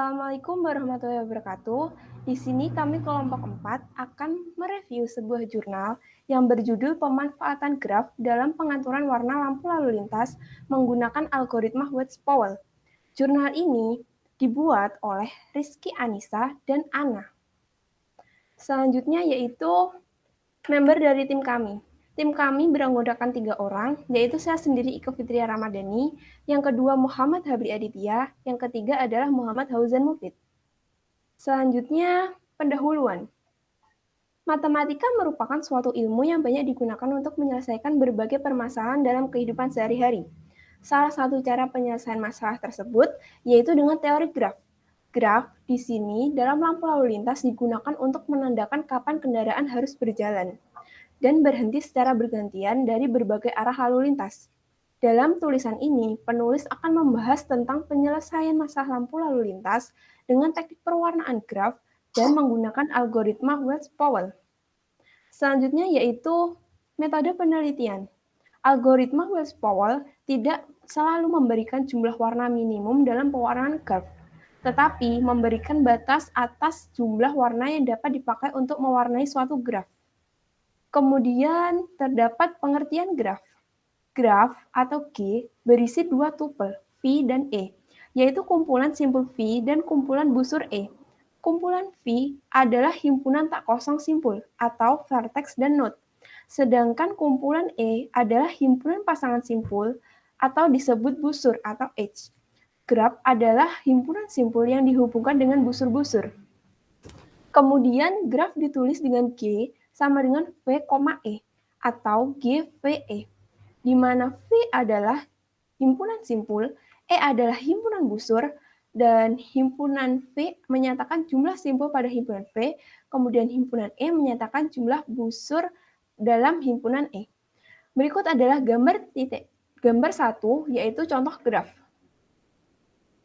Assalamualaikum warahmatullahi wabarakatuh. Di sini kami kelompok 4 akan mereview sebuah jurnal yang berjudul Pemanfaatan Graf dalam Pengaturan Warna Lampu Lalu Lintas menggunakan algoritma West-Powell. Jurnal ini dibuat oleh Rizky Anissa dan Ana. Selanjutnya yaitu member dari tim kami. Tim kami beranggotakan 3 orang, yaitu saya sendiri Iko Fitria Ramadhani, yang kedua Muhammad Habri Aditya, yang ketiga adalah Muhammad Hauzan Mufid. Selanjutnya, pendahuluan. Matematika merupakan suatu ilmu yang banyak digunakan untuk menyelesaikan berbagai permasalahan dalam kehidupan sehari-hari. Salah satu cara penyelesaian masalah tersebut yaitu dengan teori graf. Graf di sini dalam lampu lalu lintas digunakan untuk menandakan kapan kendaraan harus berjalan dan berhenti secara bergantian dari berbagai arah lalu lintas. Dalam tulisan ini, penulis akan membahas tentang penyelesaian masalah lampu lalu lintas dengan teknik perwarnaan graf dan menggunakan algoritma West-Powell. Selanjutnya yaitu metode penelitian. Algoritma West-Powell tidak selalu memberikan jumlah warna minimum dalam pewarnaan graf, tetapi memberikan batas atas jumlah warna yang dapat dipakai untuk mewarnai suatu graf. Kemudian terdapat pengertian graf. Graf atau G berisi dua tupel, V dan E, yaitu kumpulan simpul V dan kumpulan busur E. Kumpulan V adalah himpunan tak kosong simpul atau vertex dan node, sedangkan kumpulan E adalah himpunan pasangan simpul atau disebut busur atau edge. Graf adalah himpunan simpul yang dihubungkan dengan busur-busur. Kemudian graf ditulis dengan G sama dengan V, E atau GVE, di mana V adalah himpunan simpul, E adalah himpunan busur, dan himpunan V menyatakan jumlah simpul pada himpunan V, kemudian himpunan E menyatakan jumlah busur dalam himpunan E. Berikut adalah gambar 1, yaitu contoh graf.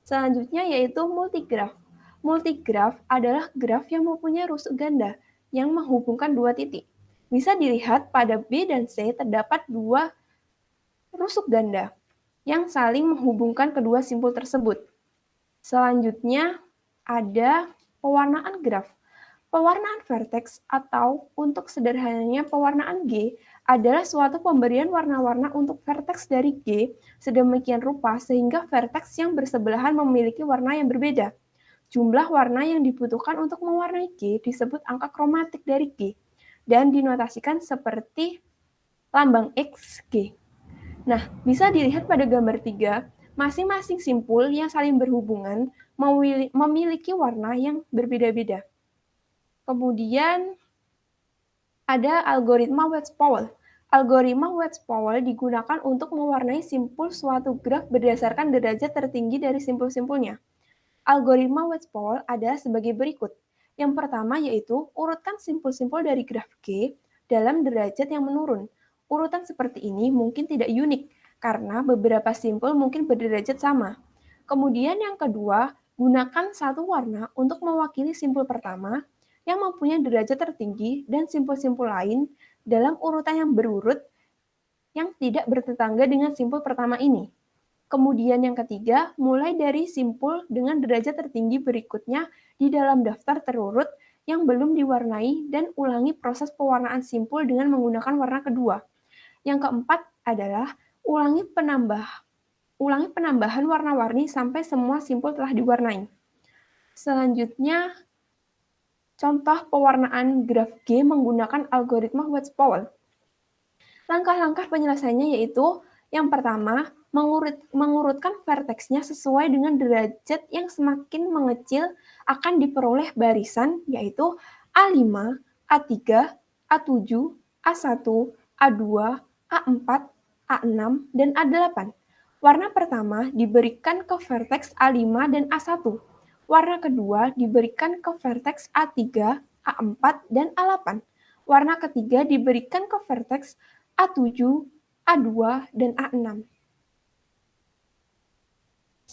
Selanjutnya yaitu multigraf. Multigraf adalah graf yang mempunyai rusuk ganda yang menghubungkan dua titik. Bisa dilihat pada B dan C terdapat dua rusuk ganda yang saling menghubungkan kedua simpul tersebut. Selanjutnya ada pewarnaan graf. Pewarnaan vertex atau untuk sederhananya pewarnaan G adalah suatu pemberian warna-warna untuk vertex dari G sedemikian rupa sehingga vertex yang bersebelahan memiliki warna yang berbeda. Jumlah warna yang dibutuhkan untuk mewarnai G disebut angka kromatik dari G dan dinotasikan seperti lambang X, G. Nah, bisa dilihat pada gambar 3, masing-masing simpul yang saling berhubungan memiliki warna yang berbeda-beda. Kemudian ada algoritma West-Powell. Algoritma West-Powell digunakan untuk mewarnai simpul suatu graf berdasarkan derajat tertinggi dari simpul-simpulnya. Algoritma West-Powell ada sebagai berikut. Yang pertama yaitu urutkan simpul-simpul dari graf G dalam derajat yang menurun. Urutan seperti ini mungkin tidak unik karena beberapa simpul mungkin berderajat sama. Kemudian yang kedua, gunakan satu warna untuk mewakili simpul pertama yang mempunyai derajat tertinggi dan simpul-simpul lain dalam urutan yang berurut yang tidak bertetangga dengan simpul pertama ini. Kemudian yang ketiga, mulai dari simpul dengan derajat tertinggi berikutnya di dalam daftar terurut yang belum diwarnai dan ulangi proses pewarnaan simpul dengan menggunakan warna kedua. Yang keempat adalah ulangi penambahan warna-warni sampai semua simpul telah diwarnai. Selanjutnya, contoh pewarnaan graf G menggunakan algoritma West-Powell. Langkah-langkah penyelesaiannya yaitu yang pertama, mengurutkan vertex-nya sesuai dengan derajat yang semakin mengecil akan diperoleh barisan yaitu A5, A3, A7, A1, A2, A4, A6, dan A8. Warna pertama diberikan ke vertex A5 dan A1. Warna kedua diberikan ke vertex A3, A4, dan A8. Warna ketiga diberikan ke vertex A7, A2, dan A6.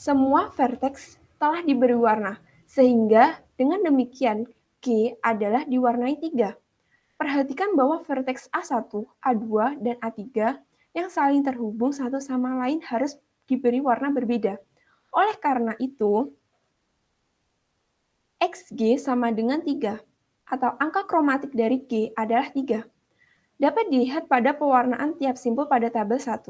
Semua vertex telah diberi warna, sehingga dengan demikian G adalah diwarnai 3. Perhatikan bahwa vertex A1, A2, dan A3 yang saling terhubung satu sama lain harus diberi warna berbeda. Oleh karena itu, XG sama dengan 3, atau angka kromatik dari G adalah 3. Dapat dilihat pada pewarnaan tiap simpul pada tabel 1.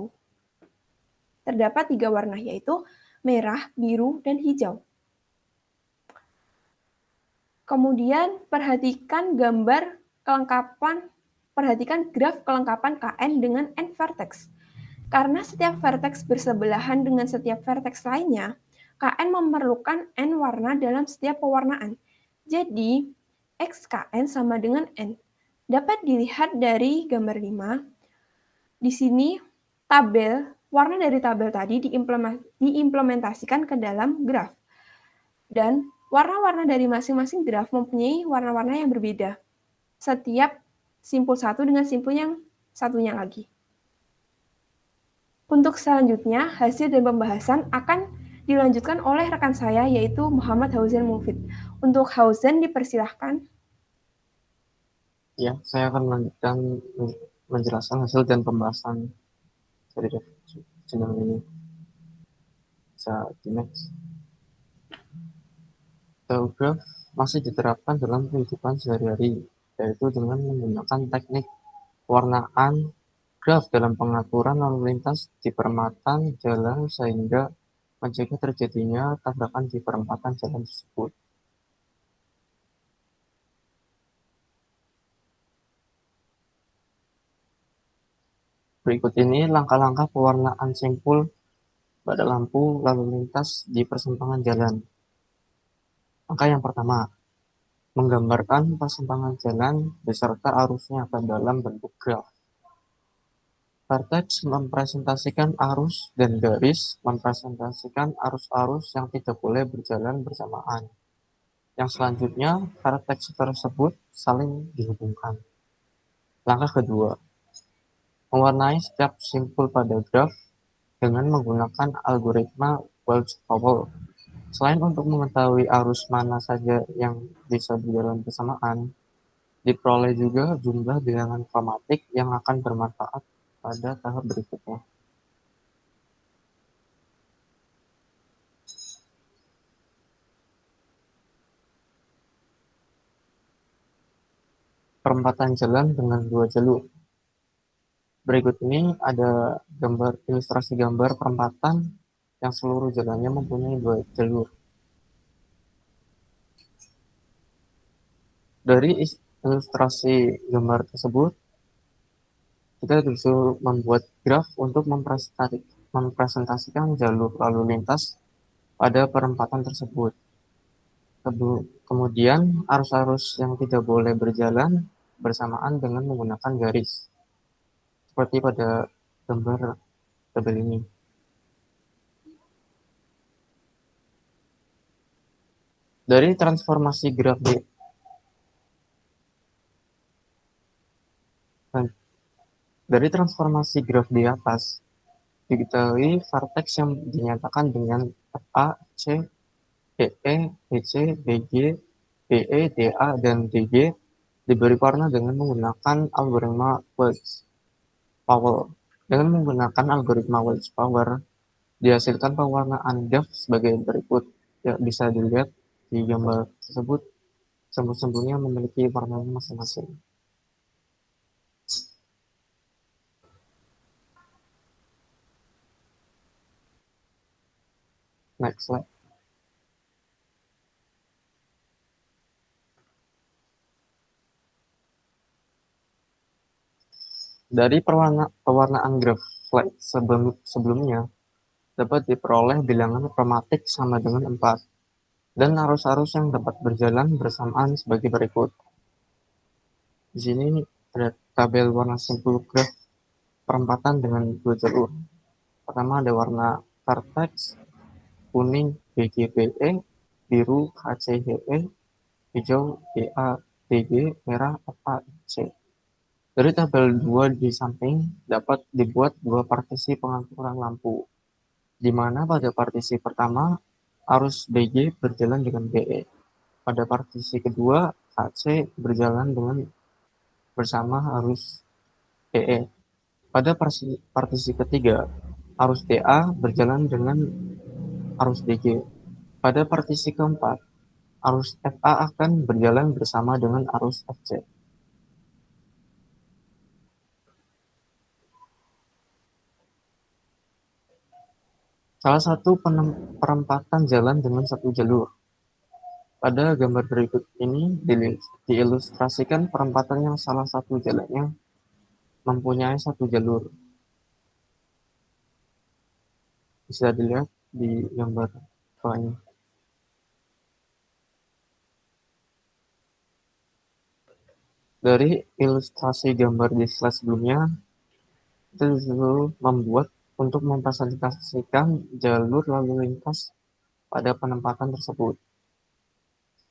Terdapat 3 warna, yaitu merah, biru, dan hijau. Kemudian perhatikan graf kelengkapan KN dengan N vertex. Karena setiap vertex bersebelahan dengan setiap vertex lainnya, KN memerlukan N warna dalam setiap pewarnaan. Jadi, XKN sama dengan N. Dapat dilihat dari gambar 5. Di sini, warna dari tabel tadi diimplementasikan ke dalam graf. Dan warna-warna dari masing-masing graf mempunyai warna-warna yang berbeda. Setiap simpul satu dengan simpul yang satunya lagi. Untuk selanjutnya, hasil dan pembahasan akan dilanjutkan oleh rekan saya, yaitu Muhammad Hauzen Mufid. Untuk Hauzen, dipersilahkan. Ya, saya akan melanjutkan menjelaskan hasil dan pembahasan dari channel ini. Bisa di next. Graf masih diterapkan dalam kehidupan sehari-hari, yaitu dengan menggunakan teknik pewarnaan graf dalam pengaturan lalu lintas di perempatan jalan sehingga mencegah terjadinya tabrakan di perempatan jalan tersebut. Berikut ini langkah-langkah pewarnaan simpul pada lampu lalu lintas di persimpangan jalan. Langkah yang pertama, menggambarkan persimpangan jalan beserta arusnya ke dalam bentuk graf. Vertex mempresentasikan arus dan garis mempresentasikan arus-arus yang tidak boleh berjalan bersamaan. Yang selanjutnya, vertex tersebut saling dihubungkan. Langkah kedua, mewarnai setiap simpul pada graf dengan menggunakan algoritma Welch-Powell. Selain untuk mengetahui arus mana saja yang bisa berjalan bersamaan, diperoleh juga jumlah bilangan kromatik yang akan bermanfaat pada tahap berikutnya. Perempatan jalan dengan 2 jalur. Berikut ini ada ilustrasi gambar perempatan yang seluruh jalannya mempunyai 2 jalur. Dari ilustrasi gambar tersebut, kita disuruh membuat graf untuk mempresentasikan jalur lalu lintas pada perempatan tersebut. Kemudian, arus-arus yang tidak boleh berjalan bersamaan dengan menggunakan garis, seperti pada gambar tabel ini. Dari transformasi graf di atas, diketahui vertex yang dinyatakan dengan FA, C, DE, BC, BG, BE, DA, dan DG diberi warna dengan menggunakan algoritma Welch-Powell. Dengan menggunakan algoritma Welch-Powell, dihasilkan pewarnaan graf sebagai berikut. Ya, bisa dilihat di gambar tersebut, sembul-sembulnya memiliki warnanya masing-masing. Next slide. Dari pewarnaan graf slide sebelumnya, dapat diperoleh bilangan kromatik sama dengan 4, dan arus-arus yang dapat berjalan bersamaan sebagai berikut. Di sini ada tabel warna simpul graf perempatan dengan 2 jalur. Pertama ada warna vertex, kuning BGBE, biru HCHE, hijau DADG, merah FAC. Dari tabel 2 di samping dapat dibuat 2 partisi pengaturan lampu, di mana pada partisi pertama arus BG berjalan dengan BE. Pada partisi kedua HC berjalan bersama arus DE. Pada partisi ketiga arus DA berjalan dengan arus DG. Pada partisi keempat arus FA akan berjalan bersama dengan arus FC. Salah satu perempatan jalan dengan satu jalur. Pada gambar berikut ini diilustrasikan perempatan yang salah satu jalannya mempunyai satu jalur. Bisa dilihat di gambar bawah ini. Dari ilustrasi gambar di slide sebelumnya, kita disuruh membuat untuk memfasilitasikan jalur lalu lintas pada penempatan tersebut.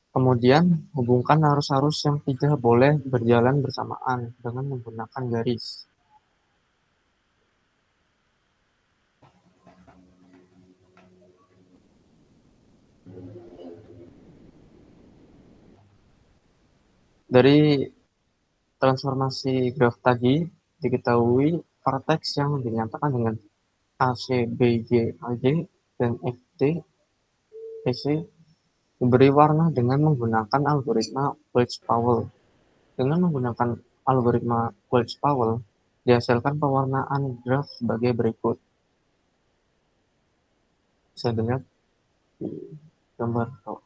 Kemudian, hubungkan arus-arus yang tidak boleh berjalan bersamaan dengan menggunakan garis. Dari transformasi graf tadi, diketahui vertex yang dinyatakan dengan AC, BJ, AJ, dan FD, EC diberi warna dengan menggunakan algoritma Welch-Powell. Dengan menggunakan algoritma Welch-Powell, dihasilkan pewarnaan graf sebagai berikut. Bisa dilihat di gambar bawah.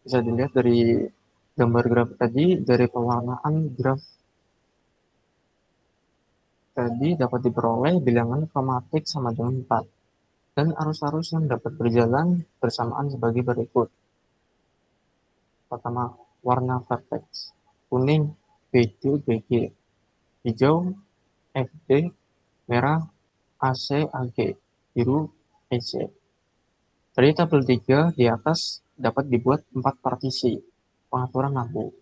Bisa dilihat dari gambar graf tadi, dari pewarnaan graf tadi dapat diperoleh bilangan kromatik sama dengan 4, dan arus-arus yang dapat berjalan bersamaan sebagai berikut. Pertama, warna vertex. Kuning, BD, BG. Hijau, FD. Merah, AC, AG. Biru, EC. Dari tabel 3 di atas dapat dibuat 4 partisi pengaturan lampu,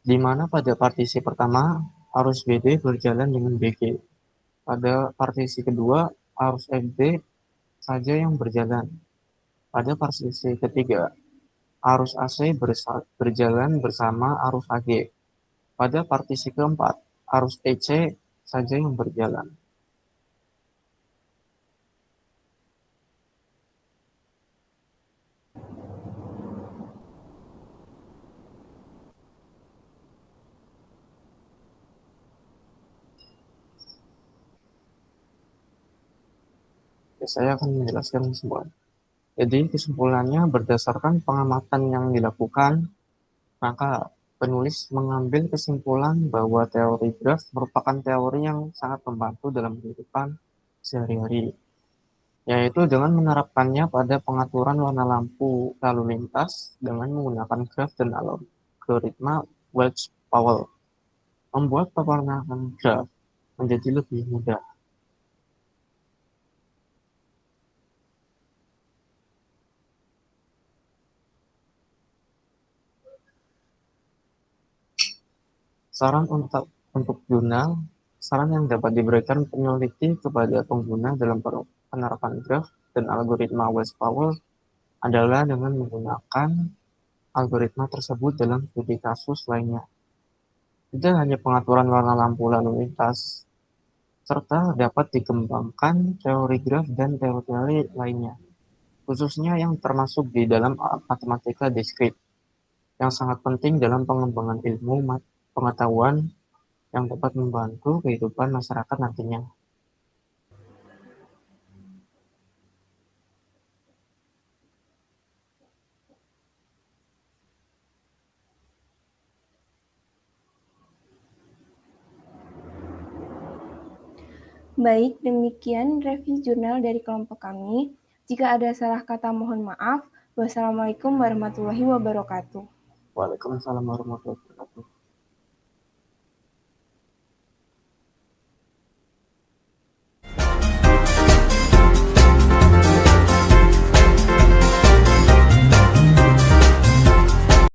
di mana pada partisi pertama arus BD berjalan dengan BG. Pada partisi kedua arus FD saja yang berjalan. Pada partisi ketiga arus AC berjalan bersama arus AG. Pada partisi keempat arus EC saja yang berjalan. Saya akan menjelaskan semua. Jadi kesimpulannya berdasarkan pengamatan yang dilakukan, maka penulis mengambil kesimpulan bahwa teori graf merupakan teori yang sangat membantu dalam kehidupan sehari-hari, yaitu dengan menerapkannya pada pengaturan warna lampu lalu lintas dengan menggunakan graf dan algoritma Welch-Powell, membuat pewarnaan graf menjadi lebih mudah. Saran untuk jurnal, saran yang dapat diberikan peneliti kepada pengguna dalam penerapan graf dan algoritma Welch-Powell adalah dengan menggunakan algoritma tersebut dalam studi kasus lainnya. Tidak hanya pengaturan warna lampu lalu lintas, serta dapat dikembangkan teori graf dan teori-teori lainnya, khususnya yang termasuk di dalam matematika diskrit, yang sangat penting dalam pengembangan ilmu pengetahuan yang dapat membantu kehidupan masyarakat nantinya. Baik, demikian review jurnal dari kelompok kami. Jika ada salah kata mohon maaf. Wassalamualaikum warahmatullahi wabarakatuh. Waalaikumsalam warahmatullahi wabarakatuh.